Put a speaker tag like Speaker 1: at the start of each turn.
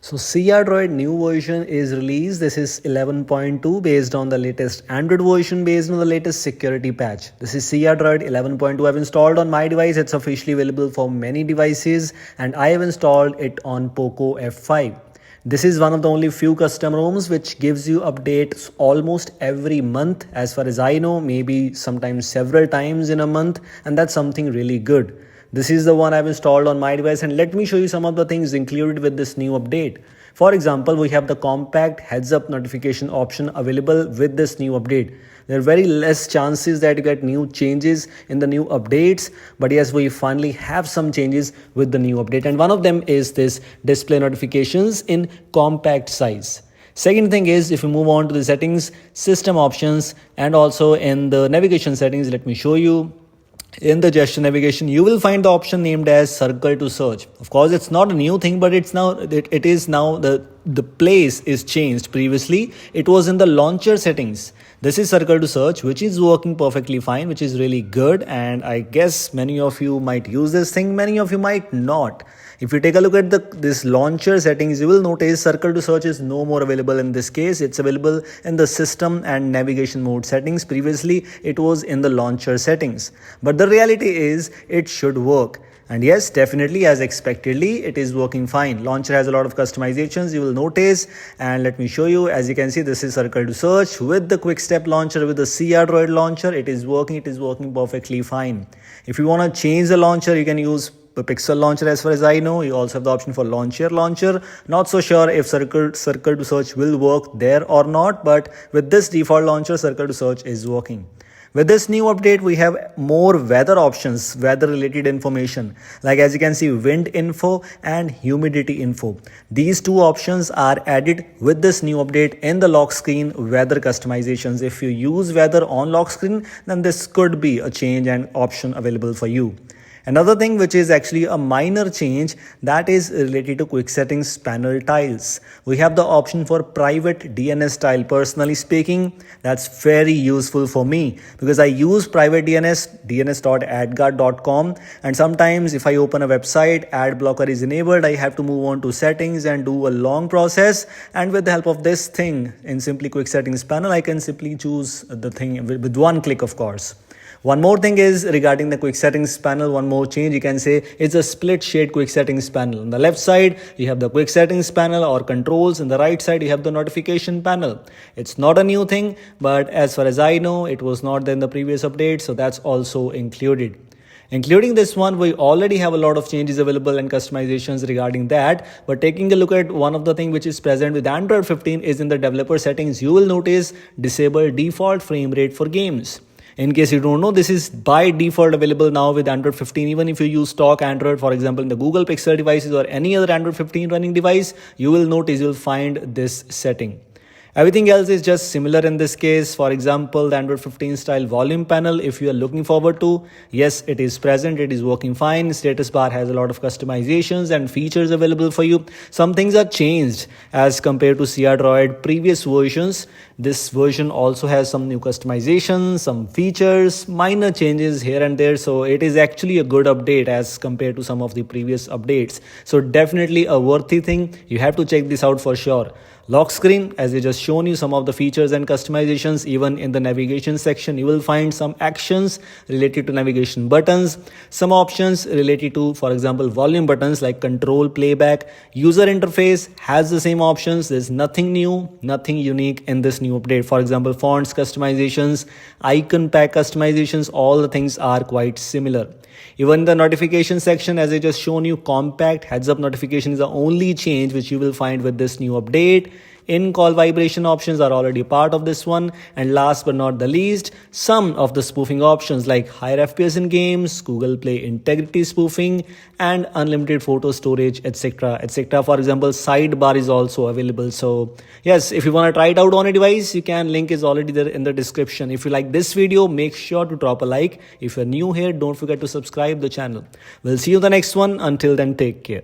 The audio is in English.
Speaker 1: So crDroid new version is released. This is 11.2 based on the latest Android version based on the latest security patch. This is crDroid 11.2. I've installed on my device. It's officially available for many devices and I have installed it on Poco F5. This is one of the only few custom ROMs which gives you updates almost every month as far as I know, maybe sometimes several times in a month, and that's something really good. This is the one I've installed on my device, and let me show you some of the things included with this new update. For example, we have the compact heads up notification option available with this new update. There are very less chances that you get new changes in the new updates, but yes, we finally have some changes with the new update, and one of them is this display notifications in compact size. Second thing is, if you move on to the settings, system options, and also in the navigation settings, let me show you. In the gesture navigation, you will find the option named as circle to search. Of course, it's not a new thing, but it is now the place is changed. Previously, it was in the launcher settings. This is circle to search, which is working perfectly fine, which is really good. And I guess many of you might use this thing, many of you might not. If you take a look at this launcher settings, you will notice circle to search is no more available in this case. It's available in the system and navigation mode settings. Previously, it was in the launcher settings. But the reality is it should work. And yes, definitely as expectedly, it is working fine. Launcher has a lot of customizations you will notice. And let me show you. As you can see, this is circle to search with the quick step launcher, with the crDroid launcher. It is working perfectly fine. If you want to change the launcher, you can use the Pixel launcher as far as I know. You also have the option for launcher. Not so sure if circle to search will work there or not, but with this default launcher, circle to search is working. With this new update, we have more weather options, weather related information. Like as you can see, wind info and humidity info. These two options are added with this new update in the lock screen weather customizations. If you use weather on lock screen, then this could be a change and option available for you. Another thing which is actually a minor change, that is related to quick settings panel tiles. We have the option for private DNS tile. Personally speaking, that's very useful for me because I use private DNS, dns.adguard.com, and sometimes if I open a website, ad blocker is enabled, I have to move on to settings and do a long process. And with the help of this thing in simply quick settings panel, I can simply choose the thing with one click, of course. One more thing is regarding the quick settings panel, one more change you can say, it's a split shade quick settings panel. On the left side, you have the quick settings panel or controls. On the right side, you have the notification panel. It's not a new thing, but as far as I know, it was not there in the previous update. So that's also included. Including this one, we already have a lot of changes available and customizations regarding that. But taking a look at one of the things which is present with Android 15 is in the developer settings, you will notice disable default frame rate for games. In case you don't know, this is by default available now with Android 15. Even if you use stock Android, for example, in the Google Pixel devices or any other Android 15 running device, you will notice you'll find this setting. Everything else is just similar in this case. For example, the Android 15 style volume panel, if you are looking forward to, yes, it is present, it is working fine. Status bar has a lot of customizations and features available for you. Some things are changed as compared to crDroid previous versions. This version also has some new customizations, some features, minor changes here and there. So it is actually a good update as compared to some of the previous updates. So definitely a worthy thing. You have to check this out for sure. Lock screen, as I just shown you some of the features and customizations. Even in the navigation section, you will find some actions related to navigation buttons, some options related to, for example, volume buttons like control playback. User interface has the same options. There's nothing new, nothing unique in this new update. For example, fonts customizations, icon pack customizations, all the things are quite similar. Even the notification section, as I just shown you, compact heads up notification is the only change which you will find with this new update. In-call vibration options are already part of this one. And last but not the least, some of the spoofing options like higher FPS in games, Google Play integrity spoofing, and unlimited photo storage, etc. etc. For example, sidebar is also available. So yes, if you want to try it out on a device, you can. Link is already there in the description. If you like this video, make sure to drop a like. If you're new here, don't forget to subscribe the channel. We'll see you in the next one. Until then, take care.